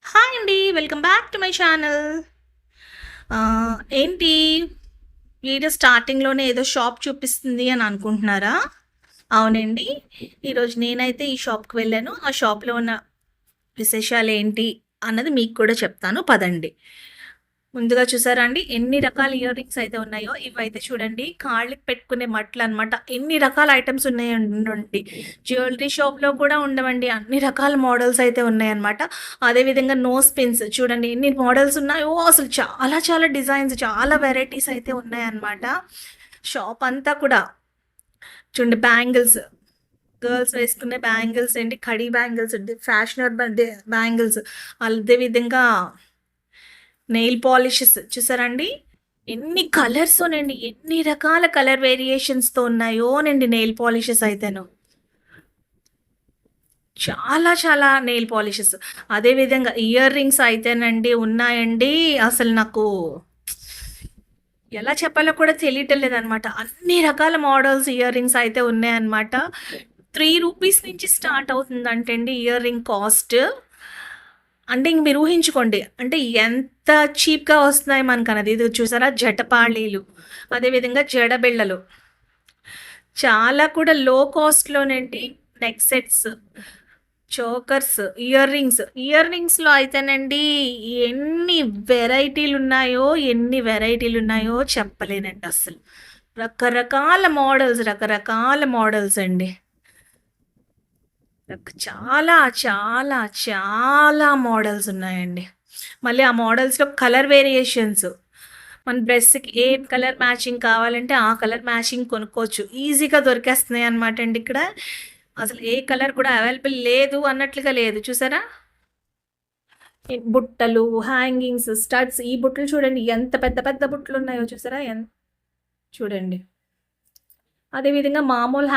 Hi అండి. Welcome back to my channel. ఏంటి video స్టార్టింగ్‌లోనే ఏదో షాప్ చూపిస్తుంది అని అనుకుంటున్నారా? అవునండి. ఈరోజు నేనైతే ఈ షాప్‌కి వెళ్ళాను. ఆ షాప్‌లో ఉన్న విశేషాలేంటి అన్నది మీకు కూడా చెప్తాను పదండి. ముందుగా చూసారా అండి ఎన్ని రకాల ఇయర్ రింగ్స్ అయితే ఉన్నాయో, ఇవైతే చూడండి కాళ్ళకి పెట్టుకునే మట్లనమాట. ఎన్ని రకాల ఐటెమ్స్ ఉన్నాయండి. జ్యువెలరీ షాప్‌లో కూడా ఉండవండి. అన్ని రకాల మోడల్స్ అయితే ఉన్నాయన్నమాట. అదేవిధంగా నోస్ పిన్స్ చూడండి ఎన్ని మోడల్స్ ఉన్నాయో, అసలు చాలా చాలా డిజైన్స్, చాలా వెరైటీస్ అయితే ఉన్నాయన్నమాట. షాప్ అంతా కూడా చూడండి బ్యాంగిల్స్, గర్ల్స్ వేసుకునే బ్యాంగిల్స్ ఏంటి, కడీ బ్యాంగిల్స్, ఫ్యాషనబుల్ బ్యాంగిల్స్, అదే విధంగా నెయిల్ పాలిషెస్ చూసారండి? ఎన్ని కలర్సోనండి. ఎన్ని రకాల కలర్ వేరియేషన్స్‌తో ఉన్నాయోనండి నెయిల్ పాలిషెస్ అయితేను. చాలా చాలా నెయిల్ పాలిషెస్. అదే విధంగా ఇయర్ రింగ్స్ అయితేనండి ఉన్నాయండి. అసలు నాకు ఎలా చెప్పాలో కూడా తెలియటం లేదనమాట. అన్ని రకాల మోడల్స్ ఇయర్ రింగ్స్ అయితే ఉన్నాయన్నమాట. 3 రూపీస్ నుంచి స్టార్ట్ అవుతుందంటండి ఇయర్ రింగ్ కాస్ట్. అంటే ఇంక మీరు ఊహించుకోండి. అంటే ఎంత చీప్‌గా వస్తున్నాయి మనకన్నది. ఇది చూసారా జటపాళీలు, అదేవిధంగా జడబిళ్ళలు. చాలా కూడా లో కాస్ట్‌లోనండి neck sets, chokers, earrings. ఇయర్ రింగ్స్‌లో అయితేనండి ఎన్ని వెరైటీలున్నాయో చెప్పలేనండి అస్సలు. రకరకాల మోడల్స్ అండి. చాలా, చాలా, చాలా మోడల్స్ ఉన్నాయండి. మళ్ళీ ఆ మోడల్స్‌లో కలర్ వేరియేషన్స్. మన డ్రెస్‌కి ఏ కలర్ మ్యాచింగ్ కావాలంటే, ఆ కలర్ మ్యాచింగ్ కొనుక్కోవచ్చు. ఈజీగా దొరికేస్తున్నాయన్నమాట అండి ఇక్కడ. అసలు ఏ కలర్ కూడా అవైలబుల్ లేదు అన్నట్లుగా లేదు. చూసారా? బుట్టలు, హ్యాంగింగ్స్, స్టడ్స్. ఈ బుట్టలు చూడండి ఎంత పెద్ద పెద్ద బుట్టలున్నాయో చూసారా? చూడండి. అదేవిధంగా మామూలు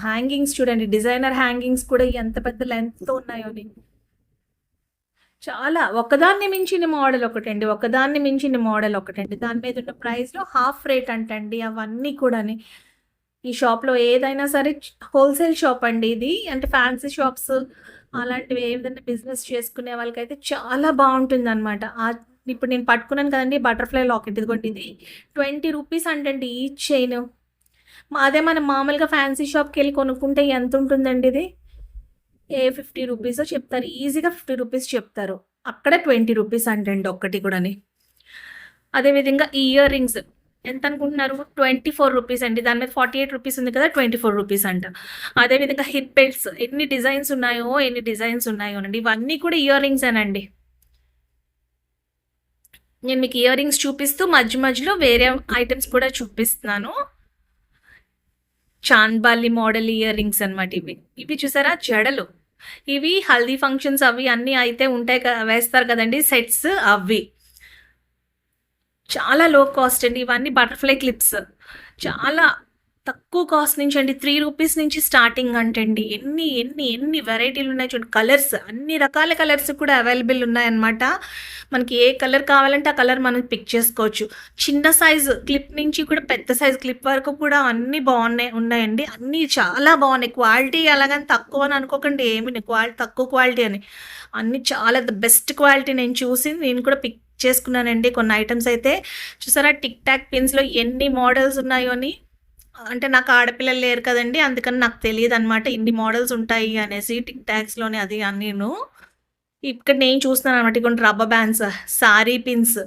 హ్యాంగింగ్స్ చూడండి. డిజైనర్ హ్యాంగింగ్స్ కూడా ఎంత పెద్ద లెంగ్త్‌తో ఉన్నాయోని. చాలా ఒకదాన్ని మించిన మోడల్ ఒకటండి. ఒకదాన్ని మించిన మోడల్ ఒకటండి. దాని మీద ఉన్న ప్రైస్‌లో హాఫ్ రేట్ అంటండి అవన్నీ కూడాని. ఈ షాప్‌లో ఏదైనా సరే హోల్‌సేల్ షాప్ అండి ఇది. అంటే ఫ్యాన్సీ షాప్స్ అలాంటివి ఏదైనా బిజినెస్ చేసుకునే వాళ్ళకైతే చాలా బావుంటుందనమాట. ఇప్పుడు నేను పట్టుకున్నాను కదండీ బటర్‌ఫ్లై లాకెట్ ఇదిగోండి ఇది. 20 రూపీస్ అంటండి ఈచ్ చైను. అదే మనం మామూలుగా ఫ్యాన్సీ షాప్‌కెళ్ళి కొనుక్కుంటే ఎంతుంటుందండి ఇది? 50 రూపీసో చెప్తారు. ఈజీగా 50 రూపీస్ చెప్తారు. అక్కడ 20 రూపీస్ అంటండి ఒక్కటి కూడాని. అదేవిధంగా ఈ ఇయర్ రింగ్స్ ఎంతనుకుంటున్నారు? 24 రూపీస్ అండి. దాని మీద 48 రూపీస్ ఉంది కదా! 24 రూపీస్ అంట. అదేవిధంగా హిప్ బెల్ట్స్ ఎన్ని డిజైన్స్ ఉన్నాయోనండి. ఇవన్నీ కూడా ఇయర్ రింగ్సేనండి. నేను మీకు ఇయర్ రింగ్స్ చూపిస్తూ మధ్యలో వేరే ఐటెమ్స్ కూడా చూపిస్తున్నాను. చాంద్బాలి మోడల్ ఇయర్ రింగ్స్ అనమాట ఇవి. ఇవి చూసారా జడలు. ఇవి హల్దీ ఫంక్షన్స్ అవి అన్నీ అయితే ఉంటాయి వేస్తారు కదండీ సెట్స్ అవి. చాలా లో కాస్ట్ అండి. ఇవన్నీ బటర్‌ఫ్లై క్లిప్స్. చాలా తక్కువ కాస్ట్ నుంచి అండి. 3 రూపీస్ నుంచి స్టార్టింగ్ అంటండి. ఎన్ని వెరైటీలున్నాయి చూడండి. కలర్స్ అన్ని రకాల కలర్స్ కూడా అవైలబుల్ ఉన్నాయన్నమాట. మనకి ఏ కలర్ కావాలంటే ఆ కలర్ మనం పిక్ చేసుకోవచ్చు. చిన్న సైజు క్లిప్ నుంచి కూడా పెద్ద సైజు క్లిప్ వరకు కూడా అన్నీ ఉన్నాయండి. అన్నీ చాలా బావున్నాయి. క్వాలిటీ అలాగని తక్కువ అని అనుకోకండి ఏమిని తక్కువ క్వాలిటీ అని. అన్నీ చాలా ద బెస్ట్ క్వాలిటీ నేను చూసి నేను కూడా పిక్ చేసుకున్నానండి కొన్ని ఐటెమ్స్ అయితే. చూసారా టిక్ టాక్ పిన్స్‌లో ఎన్ని మోడల్స్ ఉన్నాయోని. అంటే నాకు ఆడపిల్లలు లేరు కదండీ! అందుకని నాకు తెలీదనమాట. ఇన్ని మోడల్స్ ఉంటాయి అనేసి టిక్ టాక్స్‌లోని అది అన్నీను. ఇక్కడ నేను చూస్తున్నాననమాట. ఇగోండి రబ్బర్ బ్యాండ్స్, సారీ పిన్స్,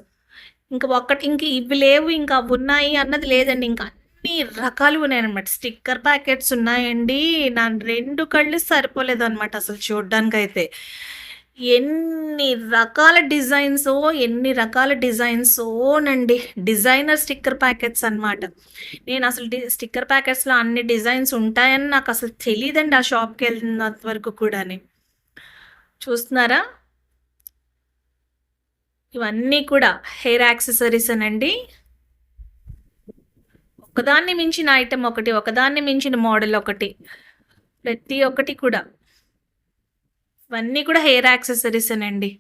ఇంక ఇవి లేవు ఇంకా అవున్నాయి అన్నది లేదండి. ఇంకా అన్ని రకాలు ఉన్నాయనమాట. స్టిక్కర్ ప్యాకెట్స్ ఉన్నాయండి. నా 2 కళ్ళు సరిపోలేదనమాట అసలు చూడ్డానికైతే. ఎన్ని రకాల డిజైన్సోనండి. డిజైనర్ స్టిక్కర్ ప్యాకెట్స్ అనమాట. నేనసలు స్టిక్కర్ ప్యాకెట్స్‌లో అన్ని డిజైన్స్ ఉంటాయని నాకసలు తెలీదండి ఆ షాప్‌కెళ్ళినంత వరకు కూడాని. చూస్తున్నారా? ఇవన్నీ కూడా హెయిర్ యాక్సెసరీసేనండి. ఒకదాన్ని మించిన ఐటెమ్ ఒకటి, ఒకదాన్ని మించిన మోడల్ ఒకటి. ప్రతి ఒక్కటి కూడా. ఇవన్నీ కూడా హెయిర్ యాక్సెసరీసేనండి.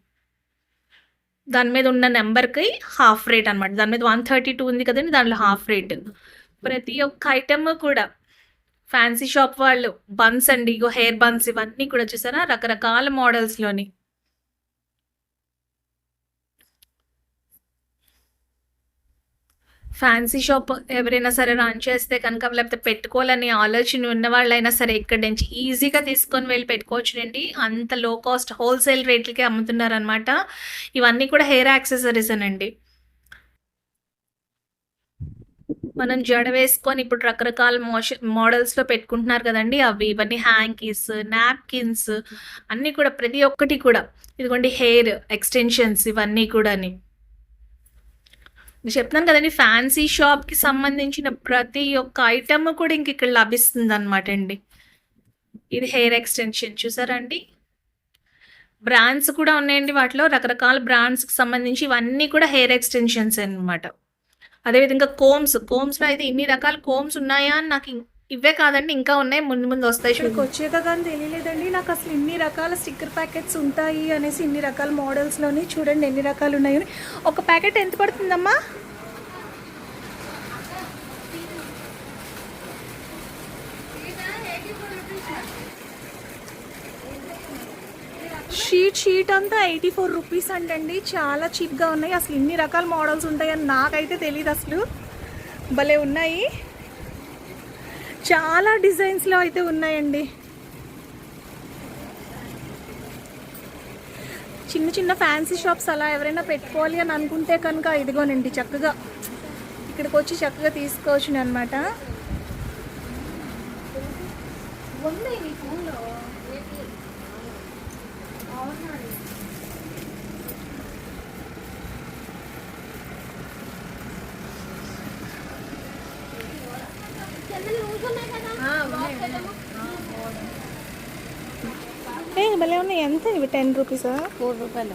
దాని మీద ఉన్న నంబర్‌కి హాఫ్ రేట్ అనమాట. దాని మీద 132 ఉంది కదండీ! దాంట్లో హాఫ్ రేట్. ప్రతి ఒక్క ఐటెమ్ కూడా ఫ్యాన్సీ షాప్ వాళ్ళు బన్స్ అండి. ఇగో హెయిర్ బన్స్ ఇవన్నీ కూడా చూసారా రకరకాల మోడల్స్‌లోని. ఫ్యాన్సీ షాప్ ఎవరైనా సరే రన్ చేస్తే కనుక లేకపోతే పెట్టుకోవాలని ఆలోచన ఉన్న వాళ్ళైనా సరే ఇక్కడి నుంచి ఈజీగా తీసుకొని వెళ్ళి పెట్టుకోవచ్చునండి. అంత లో కాస్ట్ హోల్సేల్ రేట్లకే అమ్ముతున్నారనమాట. ఇవన్నీ కూడా హెయిర్ యాక్సెసరీసేనండి. మనం జడ వేసుకొని ఇప్పుడు రకరకాల మోడల్స్‌లో పెట్టుకుంటున్నారు కదండీ! ఇవన్నీ హ్యాంకీస్, నాప్కిన్స్ అన్నీ కూడా ప్రతి ఒక్కటి కూడా. ఇదిగోండి హెయిర్ ఎక్స్‌టెన్షన్స్ ఇవన్నీ కూడాని. నేను చెప్తున్నాను కదండీ! ఫ్యాన్సీ షాప్‌కి సంబంధించిన ప్రతి ఒక్క ఐటెమ్ కూడా ఇక్కడ లభిస్తుందనమాట అండి. ఇది హెయిర్ ఎక్స్‌టెన్షన్ చూసారా అండి? బ్రాండ్స్ కూడా ఉన్నాయండి వాటిలో. రకరకాల బ్రాండ్స్‌కి సంబంధించి ఇవన్నీ కూడా హెయిర్ ఎక్స్‌టెన్షన్స్ అనమాట. అదేవిధంగా కోమ్స్‌లో అయితే ఇన్ని రకాల కోమ్స్ ఉన్నాయా అని నాకు ఇవే కాదండి ఇంకా ఉన్నాయి. ముందు ముందు వస్తాయి. ఇక్కడికి వచ్చాక కానీ తెలియలేదండి నాకు అసలు ఇన్ని రకాల స్టిక్కర్ ప్యాకెట్స్ ఉంటాయి అనేసి. ఇన్ని రకాల మోడల్స్లోని చూడండి ఎన్ని రకాలు ఉన్నాయని. ఒక ప్యాకెట్ ఎంత పడుతుందమ్మా? షీట్ అంతా 84 రూపీస్ అంటండి. చాలా చీప్గా ఉన్నాయి. అసలు ఇన్ని రకాల మోడల్స్ ఉంటాయని నాకైతే తెలియదు అసలు. భలే ఉన్నాయి. చాలా డిజైన్స్లో అయితే ఉన్నాయండి. చిన్న చిన్న ఫ్యాన్సీ షాప్స్ అలా ఎవరైనా పెట్టుకోవాలి అని అనుకుంటే కనుక ఇదిగోనండి చక్కగా ఇక్కడికి వచ్చి చక్కగా తీసుకోవచ్చు అనమాట. భలే ఉన్నాయి. ఎంత ఇవి? 10 రూపీసా? 4 రూపాయలు.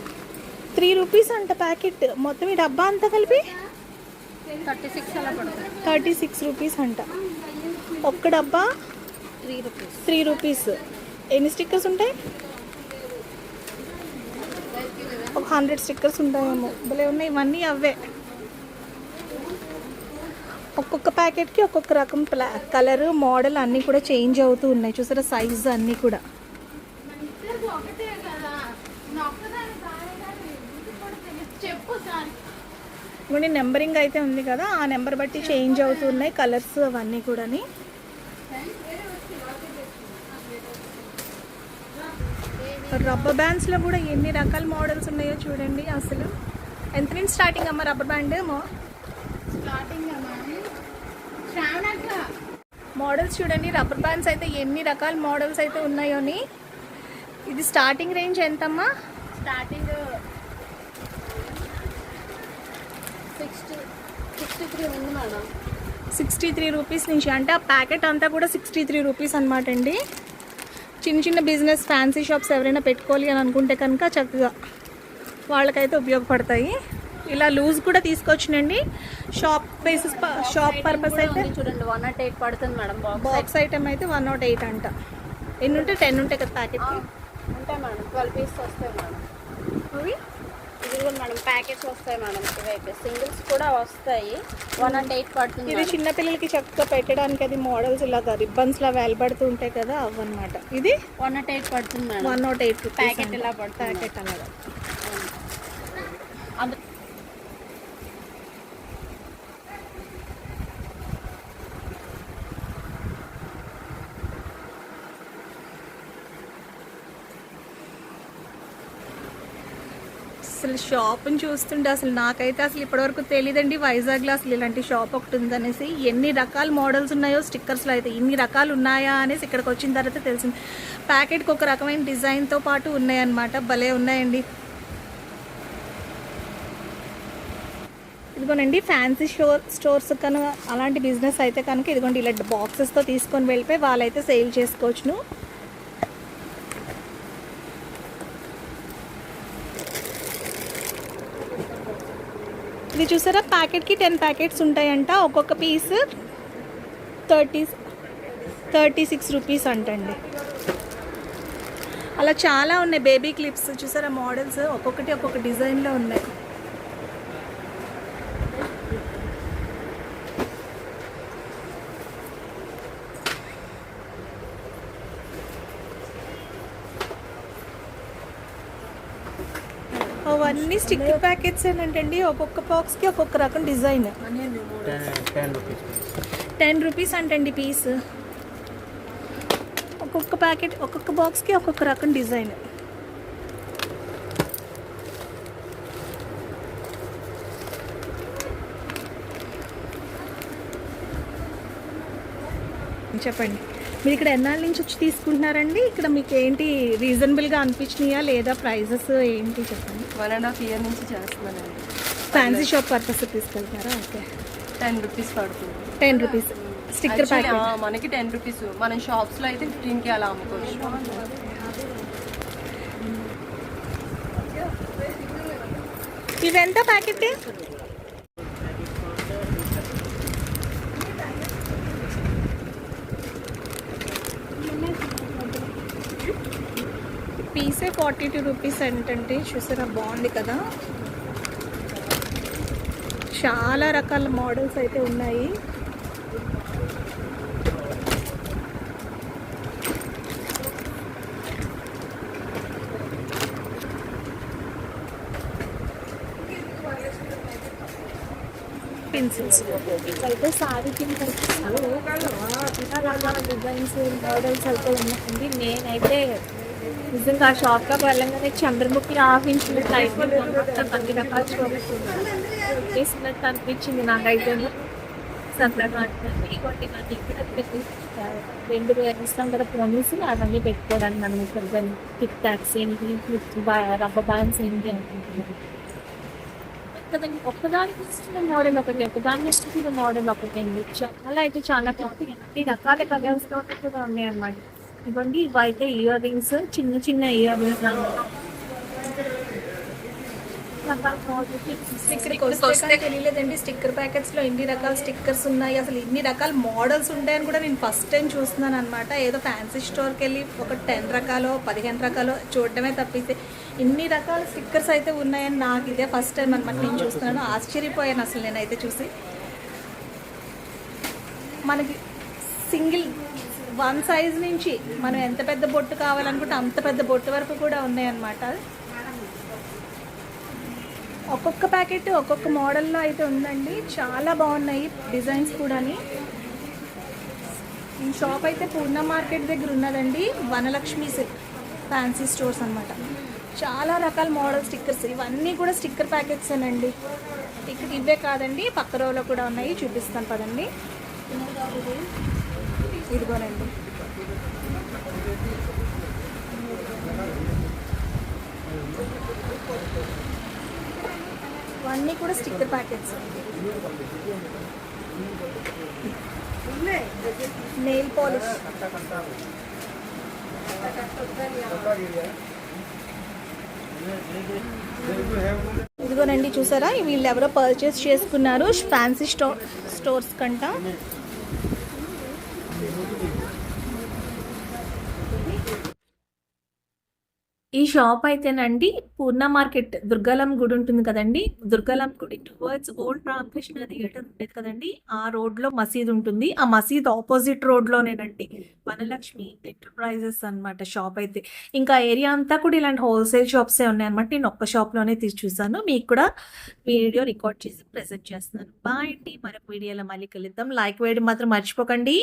3 రూపీస్ అంట ప్యాకెట్. మొత్తం ఈ డబ్బా అంతా కలిపి 36 అలా పడుతుంది. 36 రూపీస్ అంట ఒక్క డబ్బా. 3 రూపీస్. 3 రూపీస్. ఎన్ని స్టిక్కర్స్ ఉంటాయి? ఒక 100 స్టిక్కర్స్ ఉంటాయేమో. భలే ఉన్నాయి. ఇవన్నీ అవే. ఒక్కొక్క ప్యాకెట్కి ఒక్కొక్క రకం కలర్ మోడల్ అన్నీ కూడా చేంజ్ అవుతూ ఉన్నాయి. చూసారా సైజ్ అన్నీ కూడా. ఇప్పుడు నెంబరింగ్ అయితే ఉంది కదా, ఆ నెంబర్ బట్టి చేంజ్ అవుతున్నాయి కలర్స్ అవన్నీ కూడా. రబ్బర్ బ్యాండ్స్లో కూడా ఎన్ని రకాల మోడల్స్ ఉన్నాయో చూడండి. అసలు ఎంత నుంచి స్టార్టింగ్ అమ్మ రబ్బర్ బ్యాండ్? మోడల్స్ చూడండి. రబ్బర్ బ్యాండ్స్ అయితే ఎన్ని రకాల మోడల్స్ అయితే ఉన్నాయోని. ఇది స్టార్టింగ్ రేంజ్ ఎంతమ్మా? స్టార్టింగ్ 63 ఉంది మేడం. 63 రూపీస్ నుంచి. అంటే ఆ ప్యాకెట్ అంతా కూడా 63 రూపీస్ అనమాట అండి. చిన్న చిన్న బిజినెస్ ఫ్యాన్సీ షాప్స్ ఎవరైనా పెట్టుకోవాలి అని అనుకుంటే కనుక చక్కగా వాళ్ళకైతే ఉపయోగపడతాయి. ఇలా లూజ్ కూడా తీసుకొచ్చినండి. షాప్ బేసిస్ షాప్ పర్పస్ అయితే చూడండి 108 పడుతుంది మేడం. బాక్స్ ఐటమ్ అయితే 108 అంట. ఎన్ని ఉంటాయి? 10 ఉంటాయి కదా ప్యాకెట్కి. ఉంటాయి మేడం. 12 పీసెస్ వస్తాయి మేడం. అవి ఇది కూడా మేడం ప్యాకెట్స్ వస్తాయి మేడం. ఇవైతే సింగిల్స్ కూడా వస్తాయి. 108 పడుతుంది. ఇది చిన్నపిల్లలకి చక్కగా పెట్టడానికి అది మోడల్స్ ఇలాగా రిబ్బన్స్ లా వేలబడుతూ ఉంటాయి కదా అవన్నమాట. ఇది 108 పడుతుంది మేడం. 108 ప్యాకెట్ ఇలా పడుతుంది. ప్యాకెట్ అలాగా. అసలు షాప్ని చూస్తుంటే అసలు నాకైతే అసలు ఇప్పటివరకు తెలియదండి వైజాగ్లో అసలు ఇలాంటి షాప్ ఒకటి ఉందనేసి. ఎన్ని రకాల మోడల్స్ ఉన్నాయో స్టిక్కర్స్లో అయితే ఇన్ని రకాలు ఉన్నాయా అనేసి ఇక్కడికి వచ్చిన తర్వాత తెలిసింది. ప్యాకెట్కి ఒక రకమైన డిజైన్తో పాటు ఉన్నాయన్నమాట. భలే ఉన్నాయండి. ఇదిగోనండి ఫ్యాన్సీ స్టోర్స్ కనుక అలాంటి బిజినెస్ అయితే కనుక ఇదిగోండి ఇలా బాక్సెస్తో తీసుకొని వెళ్ళిపోయి వాళ్ళైతే సేల్ చేసుకోవచ్చును. ఇది చూసారా ప్యాకెట్కి 10 ప్యాకెట్స్ ఉంటాయంట. ఒక్కొక్క పీస్ 36 రూపీస్ అంటండి. అలా చాలా ఉన్నాయి. బేబీ క్లిప్స్ చూసారా మోడల్స్ ఒక్కొక్కటి ఒక్కొక్క డిజైన్లో ఉన్నాయి. అవన్నీ స్టిక్కర్ ప్యాకెట్స్ ఏంటండి, ఒక్కొక్క బాక్స్కి ఒక్కొక్క రకం డిజైన్. 10 rupees. 10 రూపీస్ అంటండి పీస్. ఒక్కొక్క ప్యాకెట్ ఒక్కొక్క బాక్స్కి ఒక్కొక్క రకం డిజైన్. చెప్పండి, మీరు ఇక్కడ ఎన్నాళ్ళ నుంచి వచ్చి తీసుకుంటున్నారండి? ఇక్కడ మీకు ఏంటి రీజనబుల్గా అనిపించినాయా లేదా ప్రైజెస్ ఏంటి చెప్పండి. 1.5 year నుంచి చేస్తున్నానండి. ఫ్యాన్సీ షాప్ పర్పస్ తీసుకెళ్తారా? ఓకే. 10 రూపీస్ పడుతుంది. 10 రూపీస్ స్టిక్కర్ Actually, ప్యాకెట్. మనకి 10 రూపీస్, మనం షాప్స్లో అయితే 15కి అలా అమ్ముకోవచ్చు. ఇవెంత ప్యాకెట్? పీసే 42 రూపీస్ ఏంటంటే చూసారా, బాగుంది కదా. చాలా రకాల మోడల్స్ అయితే ఉన్నాయి. పెన్సిల్స్ అయితే సారీ కింద రకాల డిజైన్స్ మోడల్స్ అయితే ఉన్నాయండి. నేనైతే నిజంగా ఆ షాప్గా వెళ్ళంగానే చంద్రముఖి ఆపించిన టైప్ అన్ని రకాల చేసినట్టు అనిపించింది నాకైతే. సరదాగా ఇంకోటి నాకు ఇక్కడ పెట్టి 2 వేస్తాం కదా పోనీసి అవన్నీ పెట్టుకోవడానికి మనం ఇక్కడ టిక్ టాక్స్ ఏంటి, రబ్బర్ బ్యాండ్స్ ఏంటి అనుకుంటున్నాను కదండి. ఒక్కదానికి ఇస్తున్న మోడల్ ఒకటి, ఒకదాన్ని ఇస్తున్న మోడల్ ఒకటి అండి. చాలా అయితే చాలా అన్ని రకాల కలర్స్ కూడా ఉన్నాయి అన్నమాట. ఇవ్వండి, ఇవైతే ఇయర్ రింగ్స్, చిన్న చిన్న ఇయర్ రింగ్స్ తెలియలేదండి. స్టిక్కర్ ప్యాకెట్స్ లో ఇన్ని రకాల స్టిక్కర్స్ ఉన్నాయి, అసలు ఇన్ని రకాల మోడల్స్ ఉంటాయని కూడా నేను ఫస్ట్ టైం చూస్తున్నాను అనమాట. ఏదో ఫ్యాన్సీ స్టోర్కి వెళ్ళి ఒక 10 రకాలో 15 రకాలో చూడటమే తప్పితే ఇన్ని రకాల స్టిక్కర్స్ అయితే ఉన్నాయని నాకు ఇదే ఫస్ట్ టైం అనమాట నేను చూస్తున్నాను. ఆశ్చర్యపోయాను అసలు నేనైతే చూసి. మనకి సింగిల్ 1 సైజ్ నుంచి మనం ఎంత పెద్ద బొట్టు కావాలనుకుంటే అంత పెద్ద బొట్టు వరకు కూడా ఉన్నాయన్నమాట. ఒక్కొక్క ప్యాకెట్ ఒక్కొక్క మోడల్లో అయితే ఉందండి. చాలా బాగున్నాయి డిజైన్స్ కూడాని. ఈ షాప్ అయితే పూర్ణ మార్కెట్ దగ్గర ఉన్నదండి, వనలక్ష్మి ఫ్యాన్సీ స్టోర్స్ అన్నమాట. చాలా రకాల మోడల్ స్టిక్కర్స్, ఇవన్నీ కూడా స్టిక్కర్ ప్యాకెట్సేనండి. ఇక్కడ ఇవే కాదండి, పక్క రోలో కూడా ఉన్నాయి, చూపిస్తాను పదండి. ఇదిగోనండి, ఇవన్నీ కూడా స్టిక్కర్ ప్యాకెట్స్. నెయిల్ పాలిష్, ఇదిగోనండి చూసారా, వీళ్ళు ఎవరో పర్చేస్ చేసుకున్నారు ఫ్యాన్సీ స్టోర్స్ కంట. ఈ షాప్ అయితేనండి పూర్ణ మార్కెట్ దుర్గాలం గుడి ఉంటుంది కదండి, దుర్గాలం గుడి టువర్డ్స్ ఓల్డ్ రామకృష్ణ థియేటర్ ఉండేది కదండి, ఆ రోడ్లో మసీద్ ఉంటుంది. ఆ మసీద్ ఆపోజిట్ రోడ్లోనేనండి వనలక్ష్మి ఎంటర్ప్రైజెస్ అన్నమాట షాప్ అయితే. ఇంకా ఏరియా అంతా కూడా ఇలాంటి హోల్సేల్ షాప్సే ఉన్నాయన్నమాట. నేను ఒక్క షాప్లోనే తీసి చూసాను, మీకు కూడా వీడియో రికార్డ్ చేసి ప్రెజెంట్ చేస్తున్నాను. బాయ్ అండి, మరొక వీడియోలో మళ్ళీ కలుద్దాం. లైక్ వేయడం మాత్రం మర్చిపోకండి.